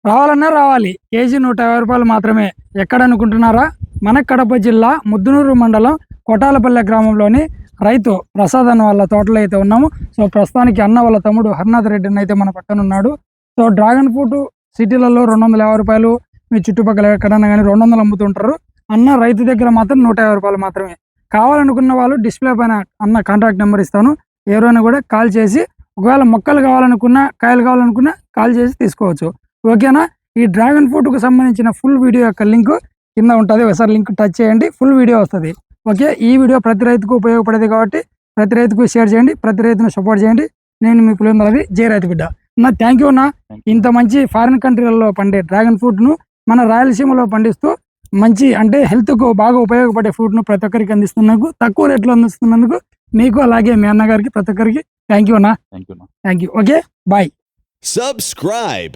రావాలన్నా రావాలి. కేజీ 150 రూపాయలు మాత్రమే. ఎక్కడ అనుకుంటున్నారా? మన కడప జిల్లా ముద్దునూరు మండలం కొటాలపల్లె గ్రామంలోని రైతు ప్రసాద్ అన్న వాళ్ళ తోటలో అయితే ఉన్నాము. సో ప్రస్తుతానికి అన్న వాళ్ళ తమ్ముడు హరినాథ్ రెడ్డి అయితే మన పక్కన ఉన్నాడు. సో డ్రాగన్ ఫ్రూట్ సిటీలలో 250 రూపాయలు, మీ చుట్టుపక్కల ఎక్కడన్నా కానీ 200 అమ్ముతుంటారు. అన్న రైతు దగ్గర మాత్రం 150 రూపాయలు మాత్రమే. కావాలనుకున్న వాళ్ళు డిస్ప్లే పైన అన్న కాంటాక్ట్ నెంబర్ ఇస్తాను. ఎవరైనా కూడా కాల్ చేసి, ఒకవేళ మొక్కలు కావాలనుకున్నా, కాయలు కావాలనుకున్నా కాల్ చేసి తీసుకోవచ్చు. ఓకేనా? ఈ డ్రాగన్ ఫ్రూట్కు సంబంధించిన ఫుల్ వీడియో యొక్క లింక్ కింద ఉంటుంది. ఒకసారి లింక్ టచ్ చేయండి, ఫుల్ వీడియో వస్తుంది. ఓకే, ఈ వీడియో ప్రతి రైతుకు ఉపయోగపడేది కాబట్టి ప్రతి రైతుకు షేర్ చేయండి, ప్రతి రైతును సపోర్ట్ చేయండి. నేను మీ పులిందలది జై రైతు బిడ్డ. నా థ్యాంక్ యూ అన్న. ఇంత మంచి ఫారిన్ కంట్రీలలో పండే డ్రాగన్ ఫ్రూట్ను మన రాయలసీమలో పండిస్తూ మంచి అంటే హెల్త్కు బాగా ఉపయోగపడే ఫ్రూట్ను ప్రతి ఒక్కరికి అందిస్తున్నందుకు, తక్కువ రేట్లో అందిస్తున్నందుకు మీకు అలాగే మీ అన్నగారికి ప్రతి ఒక్కరికి థ్యాంక్ యూ అన్న. Thank you. Okay, bye. Subscribe.